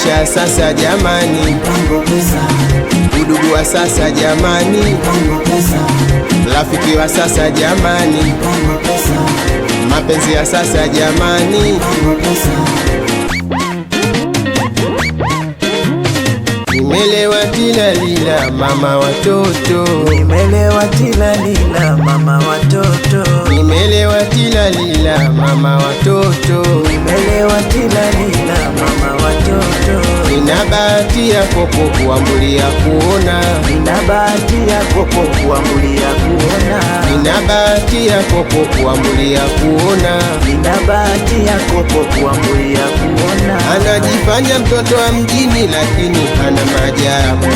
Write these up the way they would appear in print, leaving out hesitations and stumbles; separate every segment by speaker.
Speaker 1: Maisha sasa jamani,
Speaker 2: mpango pesa,
Speaker 1: udugu wa sasa jamani,
Speaker 2: mpango pesa,
Speaker 1: rafiki wa sasa jamani,
Speaker 2: mpango pesa,
Speaker 1: mapenzi ya sasa jamani.
Speaker 2: mpango pesa.
Speaker 1: Nimelewa tilalila mama watoto,
Speaker 2: Nimelewa tilalila mama watoto,
Speaker 1: nimelewa tilalila mama watoto.
Speaker 2: nimelewa tilalila mama watoto.
Speaker 1: Nina bahati ya kopo kuambulia kuona,
Speaker 2: Nina bahati ya kopo kuambulia kuona,
Speaker 1: nina bahati ya kopo kuambulia kuona.
Speaker 2: nina bahati ya kopo kuambulia kuona.
Speaker 1: Anajifanya mtoto wa mjini lakini hana maajabu,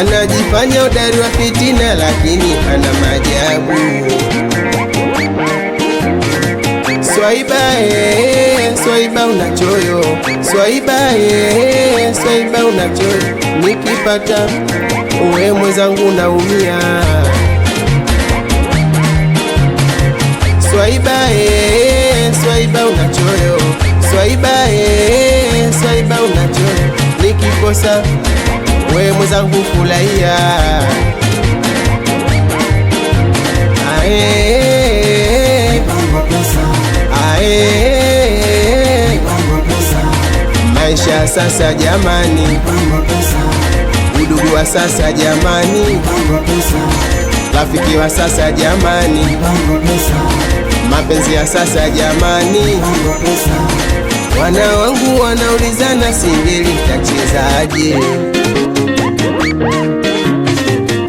Speaker 1: anajifanya udari wa fitina lakini hana maajabu. Swaiba swaiba unachoyo, swaiba swaiba unachoyo. Nikipata uwe mwenzangu naumia. Swaiba swaiba unachoyo, swaiba swaiba unachoyo. Nikikosa uwe mwenzangu furahia.
Speaker 2: Mpango pesa, mpango pesa,
Speaker 1: Maisha sasa jamani,
Speaker 2: mpango pesa,
Speaker 1: udugu wa sasa jamani,
Speaker 2: mpango pesa,
Speaker 1: rafiki wa sasa jamani,
Speaker 2: mpango pesa,
Speaker 1: mapenzi ya sasa jamani.
Speaker 2: mpango pesa.
Speaker 1: Wana wangu wanaulizana singeli tachezaje,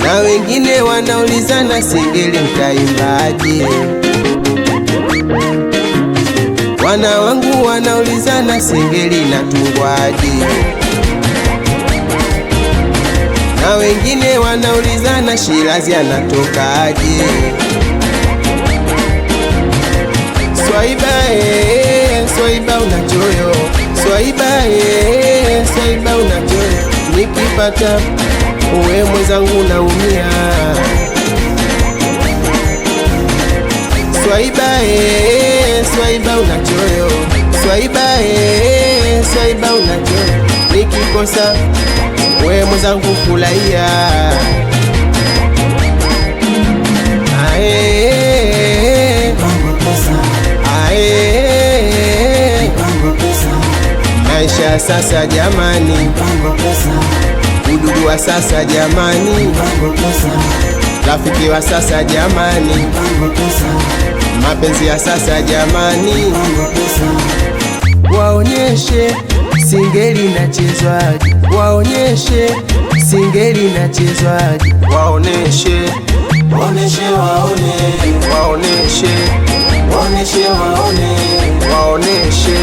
Speaker 1: na wengine wanaulizana singeli mtaimbaje. Wana wangu wanaulizana singeli natungwaje, na wengine wanaulizana Shirazi anatokaje. Swaiba swaiba unachoyo, swaiba swaiba unachoyo. Nikipata uwe mwenzangu naumia. Swaiba swaiba unachoyo, swaiba swaiba unachoyo. Nikikosa uwe mwenzangu furahia.
Speaker 2: Mpango pesa, mpango pesa,
Speaker 1: Maisha sasa jamani,
Speaker 2: mpango pesa,
Speaker 1: udugu wa sasa jamani,
Speaker 2: mpango pesa,
Speaker 1: rafiki wa sasa jamani,
Speaker 2: mpango pesa,
Speaker 1: mapenzi ya sasa jamani.
Speaker 2: mpango pesa.
Speaker 1: Waonyeshe singeli nachezwaje, waonyeshe singeli nachezwaje, waoneshe
Speaker 2: Waoneshe waone,
Speaker 1: waoneshe
Speaker 2: waoneshe waone,
Speaker 1: waoneshe